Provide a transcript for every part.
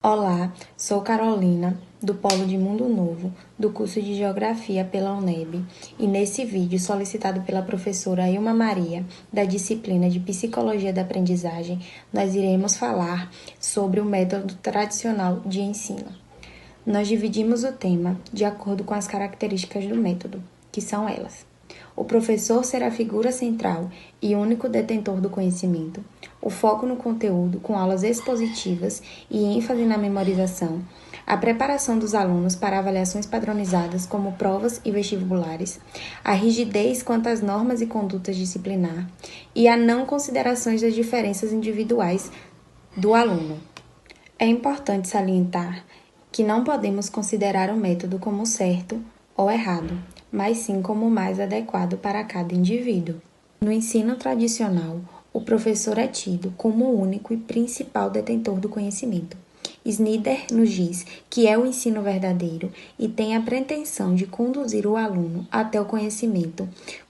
Olá, sou Carolina, do Polo de Mundo Novo, do curso de Geografia pela UNEB, e nesse vídeo, solicitado pela professora Ilma Maria, da disciplina de Psicologia da Aprendizagem, nós iremos falar sobre o método tradicional de ensino. Nós dividimos o tema de acordo com as características do método, que são elas: o professor será a figura central e único detentor do conhecimento, o foco no conteúdo com aulas expositivas e ênfase na memorização, a preparação dos alunos para avaliações padronizadas como provas e vestibulares, a rigidez quanto às normas e condutas disciplinar e a não considerações das diferenças individuais do aluno. É importante salientar que não podemos considerar o método como certo ou errado, mas sim como o mais adequado para cada indivíduo. No ensino tradicional, o professor é tido como o único e principal detentor do conhecimento. Snyder nos diz que é o ensino verdadeiro e tem a pretensão de conduzir o aluno até o conhecimento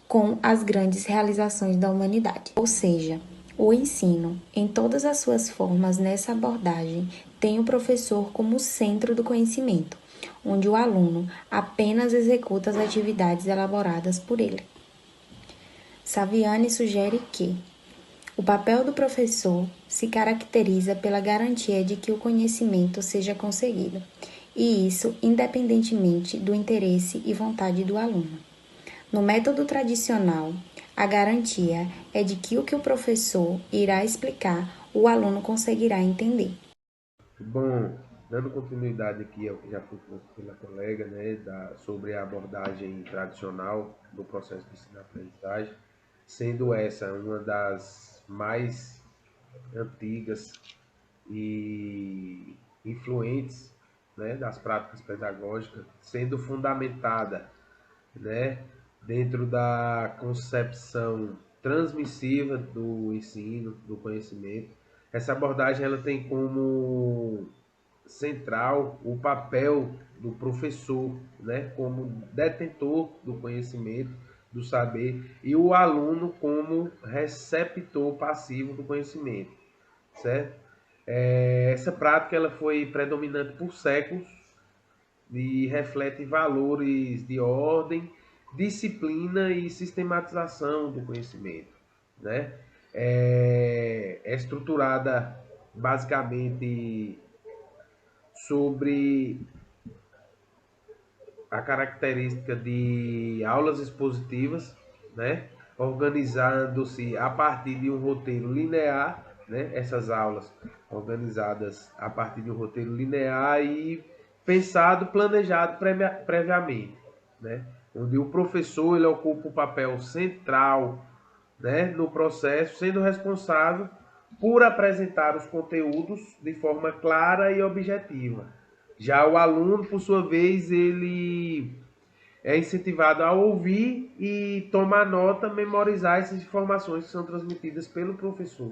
com as grandes realizações da humanidade. Ou seja, o ensino, em todas as suas formas nessa abordagem, tem o professor como centro do conhecimento, onde o aluno apenas executa as atividades elaboradas por ele. Saviani sugere que o papel do professor se caracteriza pela garantia de que o conhecimento seja conseguido, e isso independentemente do interesse e vontade do aluno. No método tradicional, a garantia é de que o professor irá explicar, o aluno conseguirá entender. Bom, dando continuidade aqui ao que já foi posto pela colega, né, sobre a abordagem tradicional do processo de ensino-aprendizagem, sendo essa uma das mais antigas e influentes, né, das práticas pedagógicas, sendo fundamentada, né, dentro da concepção transmissiva do ensino, do conhecimento. Essa abordagem ela tem como central o papel do professor, né, como detentor do conhecimento, do saber, e o aluno como receptor passivo do conhecimento, certo? Essa prática ela foi predominante por séculos e reflete valores de ordem, disciplina e sistematização do conhecimento, né? É estruturada basicamente sobre a característica de aulas expositivas, né? Organizando-se a partir de um roteiro linear, né? Essas aulas organizadas a partir de um roteiro linear e pensado, planejado previamente, né? Onde o professor ele ocupa um papel central, né? No processo, sendo responsável por apresentar os conteúdos de forma clara e objetiva. Já o aluno, por sua vez, ele é incentivado a ouvir e tomar nota, memorizar essas informações que são transmitidas pelo professor,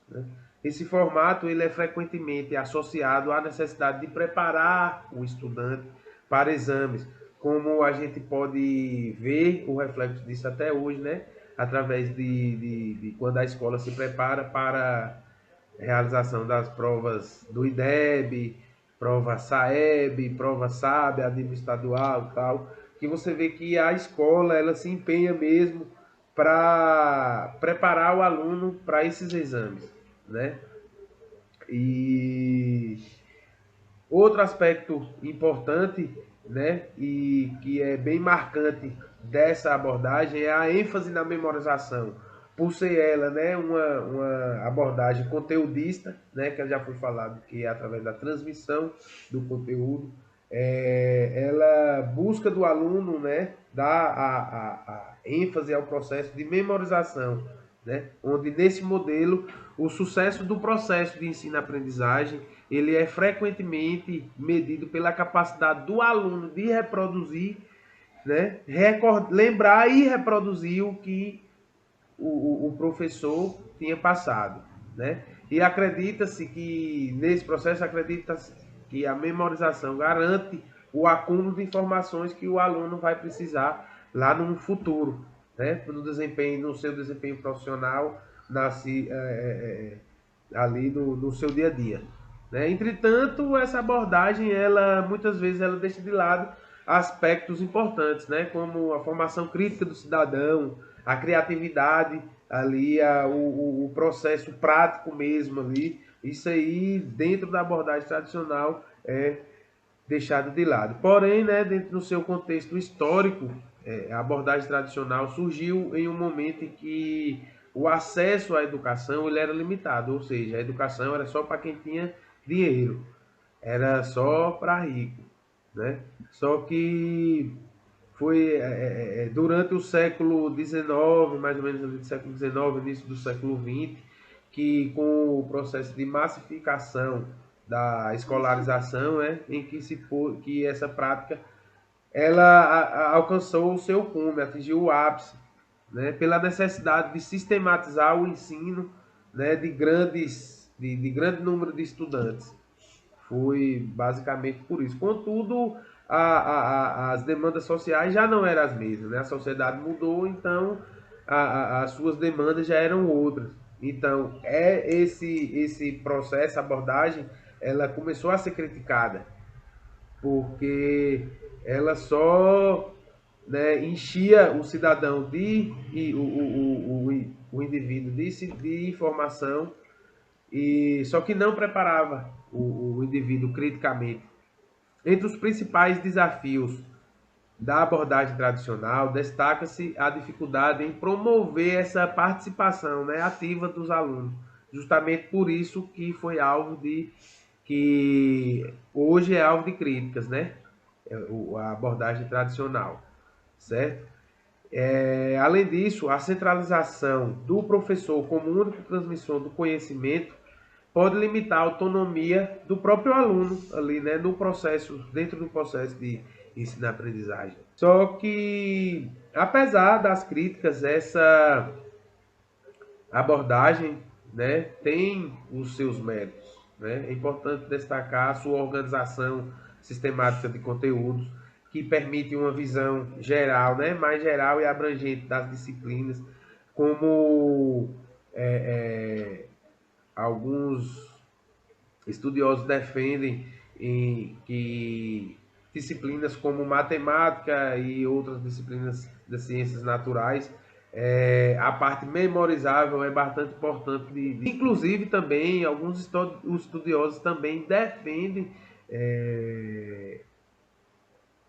né? Esse formato ele é frequentemente associado à necessidade de preparar o estudante para exames, como a gente pode ver o reflexo disso até hoje, né? Através de quando a escola se prepara para a realização das provas do IDEB, prova SAEB, prova SAB, a nível estadual e tal, que você vê que a escola ela se empenha mesmo para preparar o aluno para esses exames, né? E outro aspecto importante, né, e que é bem marcante dessa abordagem é a ênfase na memorização, por ser ela, né, uma abordagem conteudista, né, que já foi falado que é através da transmissão do conteúdo, ela busca do aluno, né, dar a ênfase ao processo de memorização, né, onde nesse modelo o sucesso do processo de ensino-aprendizagem ele é frequentemente medido pela capacidade do aluno de reproduzir, né, lembrar e reproduzir o que o professor tinha passado, né? E acredita-se que nesse processo acredita-se que a memorização garante o acúmulo de informações que o aluno vai precisar lá no futuro, né? No seu desempenho profissional, ali no seu dia a dia. né? Entretanto, essa abordagem, ela muitas vezes ela deixa de lado aspectos importantes, né? Como a formação crítica do cidadão, a criatividade ali, o processo prático mesmo ali. Isso aí, dentro da abordagem tradicional, é deixado de lado. Porém, né, dentro do seu contexto histórico, a abordagem tradicional surgiu em um momento em que o acesso à educação ele era limitado, ou seja, a educação era só para quem tinha dinheiro, era só para rico, né? Só que foi durante o século XIX, mais ou menos do século XIX, início do século XX, que com o processo de massificação da escolarização, em que que essa prática ela alcançou o seu cume, atingiu o ápice, né, pela necessidade de sistematizar o ensino, né, de grande número de estudantes. Foi basicamente por isso. Contudo, as demandas sociais já não eram as mesmas, né? A sociedade mudou, então as suas demandas já eram outras. Então, esse processo, abordagem, ela começou a ser criticada, porque ela só, né, enchia o cidadão o indivíduo de informação, e só que não preparava o indivíduo criticamente. Entre os principais desafios da abordagem tradicional, destaca-se a dificuldade em promover essa participação, né, ativa dos alunos. Justamente por isso que foi alvo que hoje é alvo de críticas, né? A abordagem tradicional, certo? Além disso, a centralização do professor como único transmissor do conhecimento pode limitar a autonomia do próprio aluno ali, né, no processo, dentro do processo de ensino-aprendizagem. Só que, apesar das críticas, essa abordagem, né, tem os seus méritos, né? É importante destacar a sua organização sistemática de conteúdos, que permite uma visão geral, né, mais geral e abrangente das disciplinas, como alguns estudiosos defendem que disciplinas como matemática e outras disciplinas das ciências naturais, a parte memorizável é bastante importante. Inclusive também alguns estudiosos também defendem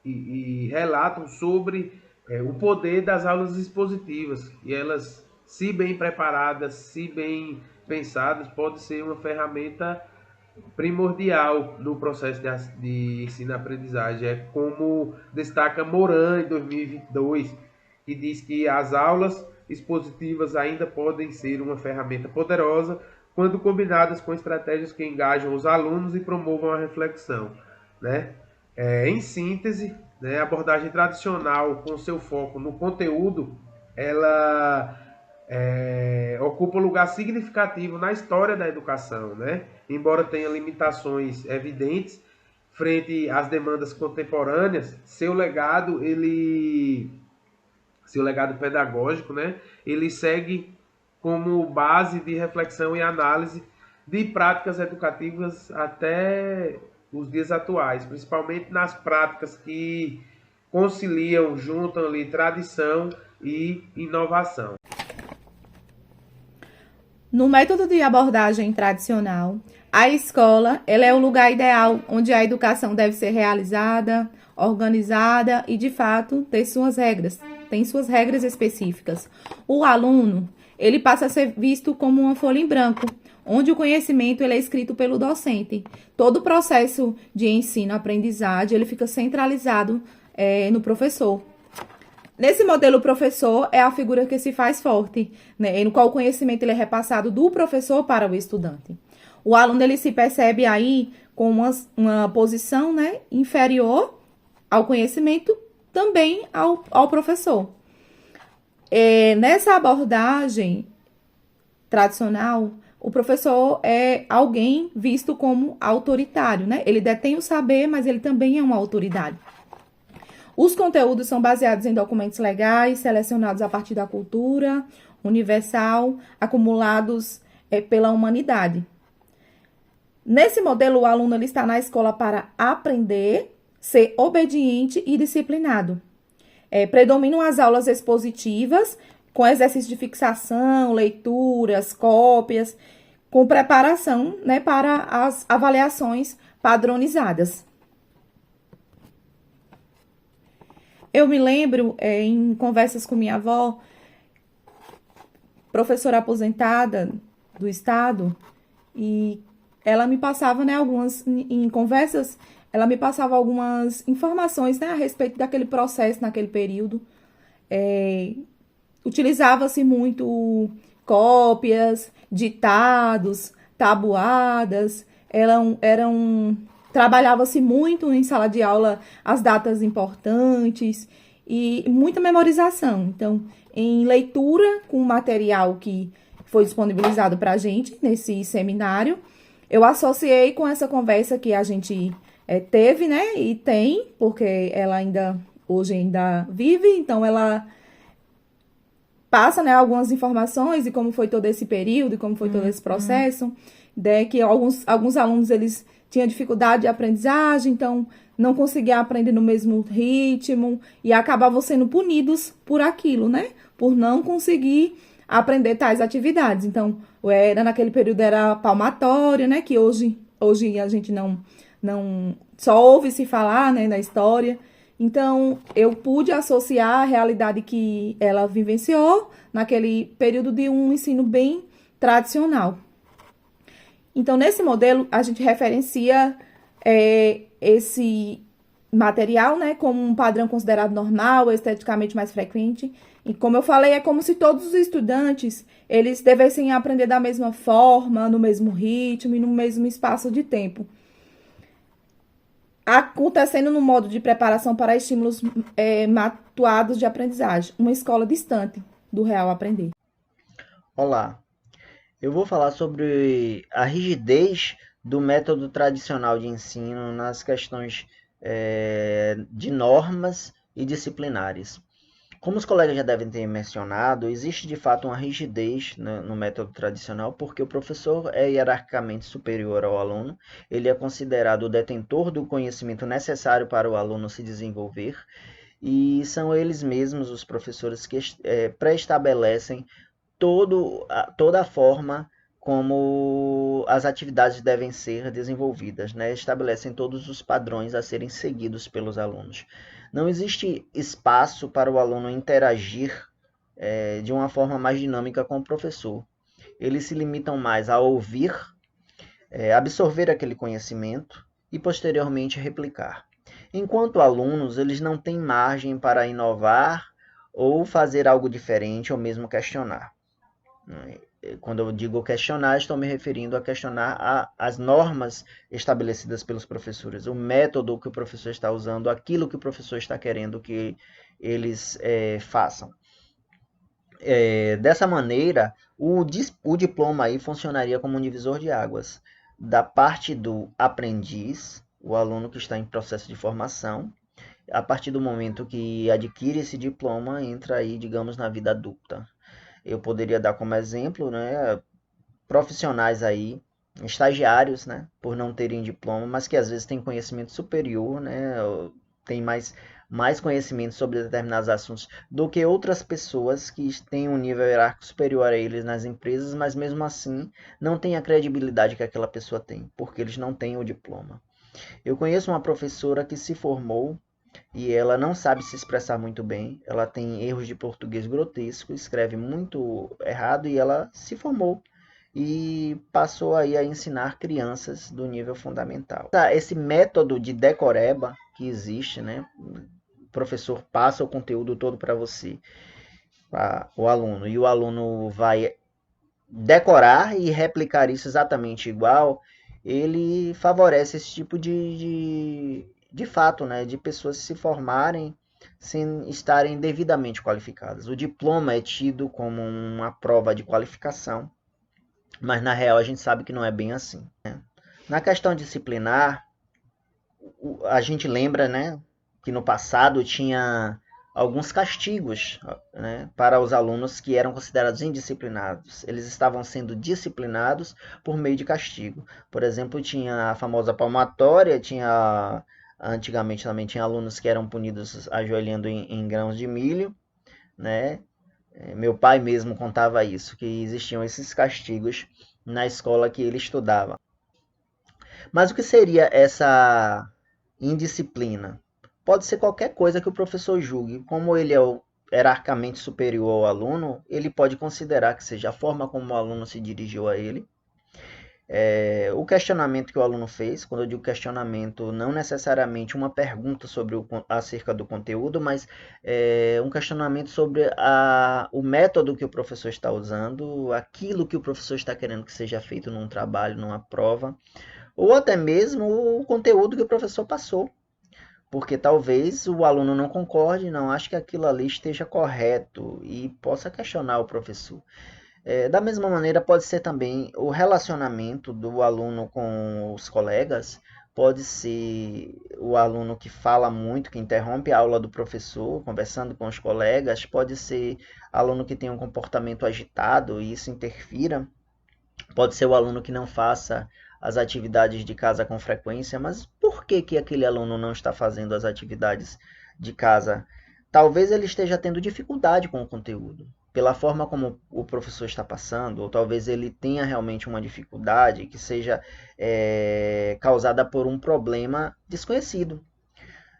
e relatam sobre o poder das aulas expositivas, e elas, se bem preparadas, se bem pensadas, pode ser uma ferramenta primordial no processo de ensino-aprendizagem. É como destaca Moran em 2022, que diz que as aulas expositivas ainda podem ser uma ferramenta poderosa quando combinadas com estratégias que engajam os alunos e promovam a reflexão, né? Em síntese, né, a abordagem tradicional, com seu foco no conteúdo, ela ocupa um lugar significativo na história da educação, né? Embora tenha limitações evidentes frente às demandas contemporâneas, seu legado pedagógico, né, ele segue como base de reflexão e análise de práticas educativas até os dias atuais, principalmente nas práticas que conciliam, juntam ali tradição e inovação. No método de abordagem tradicional, a escola ela é o lugar ideal onde a educação deve ser realizada, organizada e, de fato, tem suas regras específicas. O aluno, ele passa a ser visto como uma folha em branco, onde o conhecimento ele é escrito pelo docente. Todo o processo de ensino-aprendizagem ele fica centralizado no professor. Nesse modelo, o professor é a figura que se faz forte, né, no qual o conhecimento ele é repassado do professor para o estudante. O aluno ele se percebe aí com uma posição, né, inferior ao conhecimento, também ao professor. Nessa abordagem tradicional, o professor é alguém visto como autoritário, né? Ele detém o saber, mas ele também é uma autoridade. Os conteúdos são baseados em documentos legais, selecionados a partir da cultura universal, acumulados pela humanidade. Nesse modelo, o aluno ele está na escola para aprender, ser obediente e disciplinado. Predominam as aulas expositivas, com exercício de fixação, leituras, cópias, com preparação, né, para as avaliações padronizadas. Eu me lembro, em conversas com minha avó, professora aposentada do estado, e ela me passava, né, em conversas, ela me passava algumas informações, né, a respeito daquele processo naquele período. Utilizava-se muito cópias, ditados, tabuadas, trabalhava-se muito em sala de aula as datas importantes e muita memorização. Então, em leitura com o material que foi disponibilizado para a gente nesse seminário, eu associei com essa conversa que a gente teve, né, e tem, porque ela hoje ainda vive, então ela passa, né, algumas informações de como foi todo esse período e como foi todo esse processo, que alguns alunos eles tinham dificuldade de aprendizagem, então não conseguiam aprender no mesmo ritmo e acabavam sendo punidos por aquilo, né, por não conseguir aprender tais atividades. Então, naquele período era palmatória, né, que hoje a gente não só ouve se falar, né, na história. Então, eu pude associar a realidade que ela vivenciou naquele período de um ensino bem tradicional. Então, nesse modelo, a gente referencia esse material, né, como um padrão considerado normal, esteticamente mais frequente. E como eu falei, é como se todos os estudantes, eles devessem aprender da mesma forma, no mesmo ritmo e no mesmo espaço de tempo, acontecendo no modo de preparação para estímulos matuados de aprendizagem, uma escola distante do real aprender. Olá, eu vou falar sobre a rigidez do método tradicional de ensino nas questões de normas e disciplinares. Como os colegas já devem ter mencionado, existe de fato uma rigidez no método tradicional, porque o professor é hierarquicamente superior ao aluno, ele é considerado o detentor do conhecimento necessário para o aluno se desenvolver, e são eles mesmos, os professores, que pré-estabelecem toda a forma como as atividades devem ser desenvolvidas, né? Estabelecem todos os padrões a serem seguidos pelos alunos. Não existe espaço para o aluno interagir de uma forma mais dinâmica com o professor. Eles se limitam mais a ouvir, absorver aquele conhecimento e posteriormente replicar. Enquanto alunos, eles não têm margem para inovar ou fazer algo diferente ou mesmo questionar. Quando eu digo questionar, estou me referindo a questionar as normas estabelecidas pelos professores, o método que o professor está usando, aquilo que o professor está querendo que eles façam. Dessa maneira, o diploma aí funcionaria como um divisor de águas da parte do aprendiz, o aluno que está em processo de formação. A partir do momento que adquire esse diploma, entra aí, digamos, na vida adulta. Eu poderia dar como exemplo, né, profissionais aí, estagiários, né, por não terem diploma, mas que às vezes têm conhecimento superior, né, têm mais conhecimento sobre determinados assuntos do que outras pessoas que têm um nível hierárquico superior a eles nas empresas, mas mesmo assim não têm a credibilidade que aquela pessoa tem, porque eles não têm o diploma. Eu conheço uma professora que se formou e ela não sabe se expressar muito bem, ela tem erros de português grotesco, escreve muito errado e ela se formou e passou aí a ensinar crianças do nível fundamental. Esse método de decoreba que existe, né? O professor passa o conteúdo todo para você, o aluno, e o aluno vai decorar e replicar isso exatamente igual, ele favorece esse tipo de fato, né, de pessoas se formarem sem estarem devidamente qualificadas. O diploma é tido como uma prova de qualificação, mas na real a gente sabe que não é bem assim, né? Na questão disciplinar, a gente lembra, né, que no passado tinha alguns castigos, né, para os alunos que eram considerados indisciplinados. Eles estavam sendo disciplinados por meio de castigo. Por exemplo, tinha a famosa palmatória, antigamente também tinha alunos que eram punidos ajoelhando em grãos de milho, né? Meu pai mesmo contava isso, que existiam esses castigos na escola que ele estudava. Mas o que seria essa indisciplina? Pode ser qualquer coisa que o professor julgue. Como ele é hierarquicamente superior ao aluno, ele pode considerar que seja a forma como o aluno se dirigiu a ele, o questionamento que o aluno fez. Quando eu digo questionamento, não necessariamente uma pergunta acerca do conteúdo, mas um questionamento sobre o método que o professor está usando, aquilo que o professor está querendo que seja feito num trabalho, numa prova, ou até mesmo o conteúdo que o professor passou. Porque talvez o aluno não concorde, não ache que aquilo ali esteja correto e possa questionar o professor. Da mesma maneira, pode ser também o relacionamento do aluno com os colegas, pode ser o aluno que fala muito, que interrompe a aula do professor, conversando com os colegas, pode ser aluno que tem um comportamento agitado e isso interfira, pode ser o aluno que não faça as atividades de casa com frequência, mas por que aquele aluno não está fazendo as atividades de casa? Talvez ele esteja tendo dificuldade com o conteúdo, pela forma como o professor está passando, ou talvez ele tenha realmente uma dificuldade que seja causada por um problema desconhecido.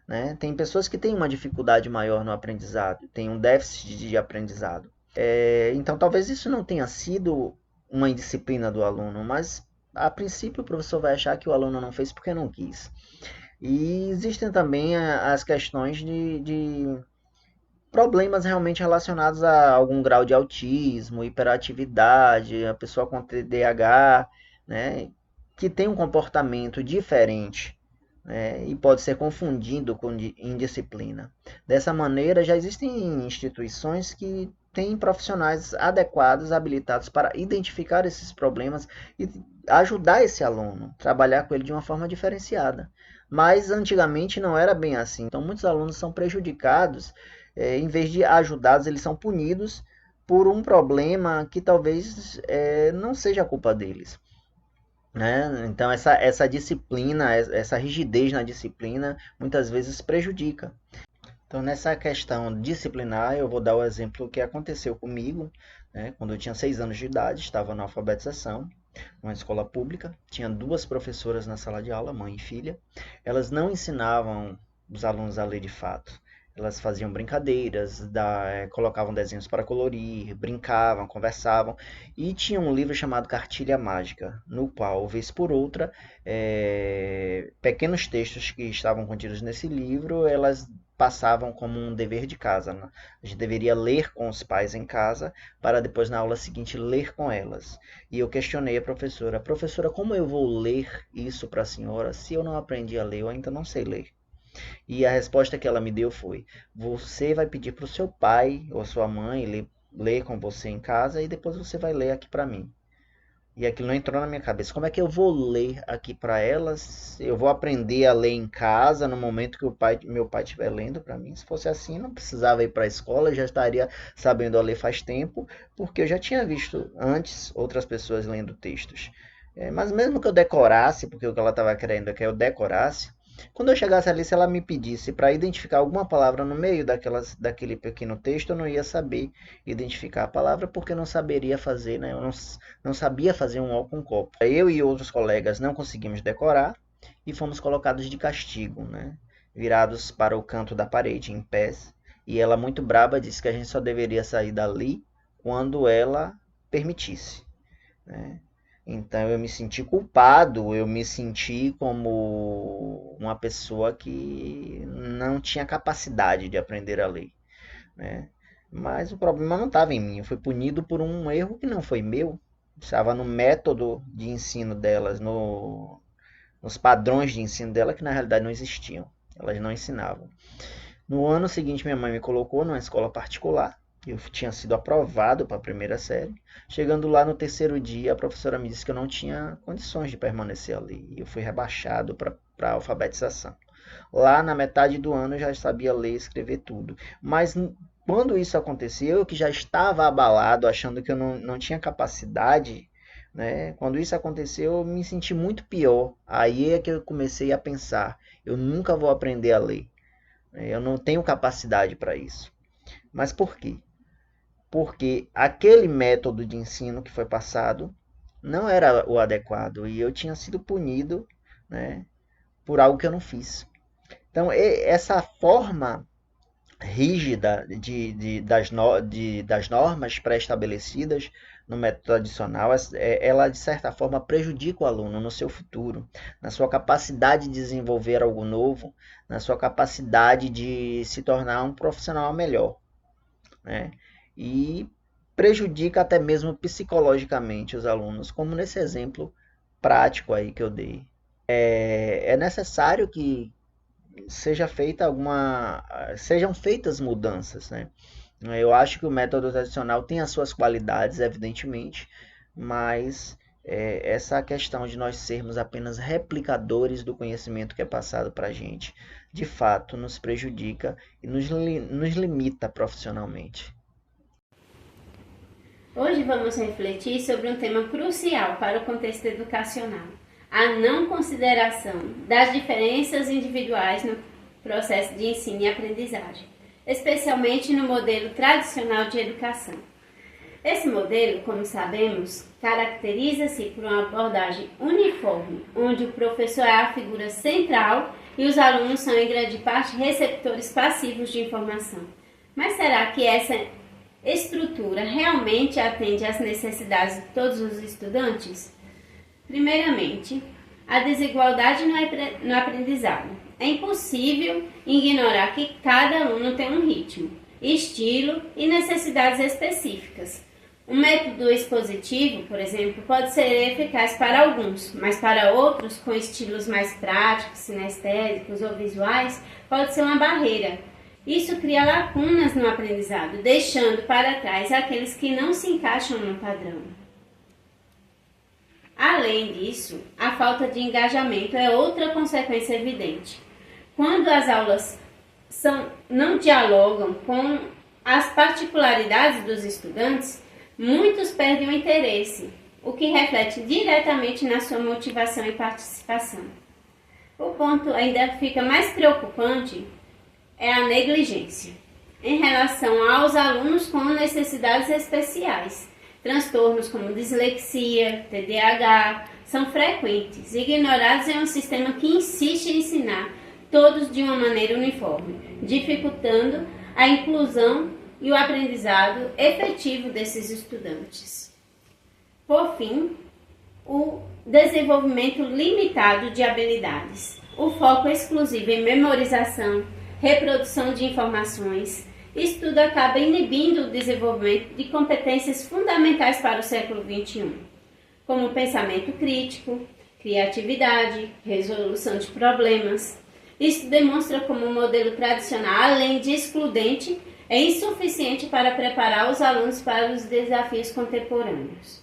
Né? Tem pessoas que têm uma dificuldade maior no aprendizado, têm um déficit de aprendizado. Então, talvez isso não tenha sido uma indisciplina do aluno, mas a princípio o professor vai achar que o aluno não fez porque não quis. E existem também as questões de problemas realmente relacionados a algum grau de autismo, hiperatividade, a pessoa com TDAH, né, que tem um comportamento diferente, né, e pode ser confundido com indisciplina. Dessa maneira, já existem instituições que têm profissionais adequados, habilitados para identificar esses problemas e ajudar esse aluno, trabalhar com ele de uma forma diferenciada. Mas antigamente não era bem assim. Então muitos alunos são prejudicados, em vez de ajudados, eles são punidos por um problema que talvez não seja a culpa deles. Né? Então essa disciplina, essa rigidez na disciplina, muitas vezes prejudica. Então, nessa questão disciplinar, eu vou dar o exemplo que aconteceu comigo, né? Quando eu tinha 6 anos de idade, estava na alfabetização, numa escola pública, tinha 2 professoras na sala de aula, mãe e filha. Elas não ensinavam os alunos a ler de fato. Elas faziam brincadeiras, colocavam desenhos para colorir, brincavam, conversavam. E tinha um livro chamado Cartilha Mágica, no qual, vez por outra, pequenos textos que estavam contidos nesse livro, elas passavam como um dever de casa. Né? A gente deveria ler com os pais em casa, para depois na aula seguinte ler com elas. E eu questionei a professora: professora, como eu vou ler isso para a senhora se eu não aprendi a ler, eu ainda não sei ler? E a resposta que ela me deu foi: você vai pedir para o seu pai ou sua mãe ler com você em casa e depois você vai ler aqui para mim. E aquilo não entrou na minha cabeça. Como é que eu vou ler aqui para elas? Eu vou aprender a ler em casa no momento que meu pai estiver lendo para mim? Se fosse assim, não precisava ir para a escola, eu já estaria sabendo a ler faz tempo, porque eu já tinha visto antes outras pessoas lendo textos. Mas mesmo que eu decorasse, porque o que ela estava querendo é que eu decorasse, quando eu chegasse ali, se ela me pedisse para identificar alguma palavra no meio daquele pequeno texto, eu não ia saber identificar a palavra, porque eu não saberia fazer, né? Eu não sabia fazer um ó com copo. Eu e outros colegas não conseguimos decorar e fomos colocados de castigo, né? Virados para o canto da parede, em pés. E ela, muito braba, disse que a gente só deveria sair dali quando ela permitisse, né? Então eu me senti culpado, eu me senti como uma pessoa que não tinha capacidade de aprender a ler, né? Mas o problema não estava em mim, eu fui punido por um erro que não foi meu, estava no método de ensino delas, nos padrões de ensino dela que na realidade não existiam, elas não ensinavam. No ano seguinte, minha mãe me colocou numa escola particular. Eu tinha sido aprovado para a primeira série. Chegando lá no terceiro dia, a professora me disse que eu não tinha condições de permanecer ali. Eu fui rebaixado para a alfabetização. Lá na metade do ano eu já sabia ler e escrever tudo. Mas quando isso aconteceu, eu que já estava abalado, achando que eu não tinha capacidade, né? Quando isso aconteceu, eu me senti muito pior. Aí é que eu comecei a pensar, eu nunca vou aprender a ler. Eu não tenho capacidade para isso. Mas por quê? Porque aquele método de ensino que foi passado não era o adequado e eu tinha sido punido, né, por algo que eu não fiz. Então, essa forma rígida das normas pré-estabelecidas no método tradicional, ela de certa forma prejudica o aluno no seu futuro, na sua capacidade de desenvolver algo novo, na sua capacidade de se tornar um profissional melhor, né? E prejudica até mesmo psicologicamente os alunos, como nesse exemplo prático aí que eu dei. É necessário que sejam feitas mudanças, né? Eu acho que o método tradicional tem as suas qualidades, evidentemente, mas essa questão de nós sermos apenas replicadores do conhecimento que é passado para a gente, de fato, nos prejudica e nos limita profissionalmente. Hoje vamos refletir sobre um tema crucial para o contexto educacional: a não consideração das diferenças individuais no processo de ensino e aprendizagem, especialmente no modelo tradicional de educação. Esse modelo, como sabemos, caracteriza-se por uma abordagem uniforme, onde o professor é a figura central e os alunos são, em grande parte, receptores passivos de informação. Mas será que essa estrutura realmente atende às necessidades de todos os estudantes? Primeiramente, a desigualdade no aprendizado. É impossível ignorar que cada aluno tem um ritmo, estilo e necessidades específicas. Um método expositivo, por exemplo, pode ser eficaz para alguns, mas para outros, com estilos mais práticos, sinestésicos ou visuais, pode ser uma barreira. Isso cria lacunas no aprendizado, deixando para trás aqueles que não se encaixam no padrão. Além disso, a falta de engajamento é outra consequência evidente. Quando as aulas não dialogam com as particularidades dos estudantes, muitos perdem o interesse, o que reflete diretamente na sua motivação e participação. O ponto ainda fica mais preocupante é a negligência em relação aos alunos com necessidades especiais. Transtornos como dislexia, TDAH são frequentes, ignorados em um sistema que insiste em ensinar todos de uma maneira uniforme, dificultando a inclusão e o aprendizado efetivo desses estudantes. Por fim, o desenvolvimento limitado de habilidades, o foco exclusivo em memorização, reprodução de informações. Isso tudo acaba inibindo o desenvolvimento de competências fundamentais para o século XXI, como pensamento crítico, criatividade, resolução de problemas. Isso demonstra como o modelo tradicional, além de excludente, é insuficiente para preparar os alunos para os desafios contemporâneos.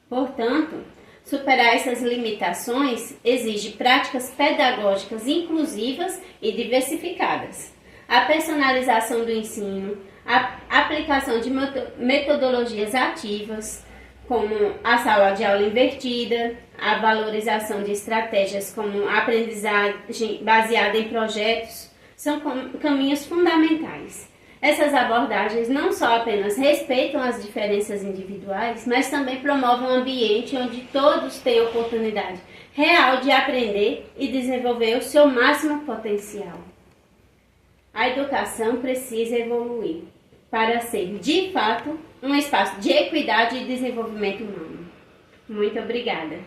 Portanto, superar essas limitações exige práticas pedagógicas inclusivas e diversificadas, a personalização do ensino, a aplicação de metodologias ativas, como a sala de aula invertida, a valorização de estratégias como a aprendizagem baseada em projetos, são caminhos fundamentais. Essas abordagens não só apenas respeitam as diferenças individuais, mas também promovem um ambiente onde todos têm oportunidade real de aprender e desenvolver o seu máximo potencial. A educação precisa evoluir para ser, de fato, um espaço de equidade e desenvolvimento humano. Muito obrigada.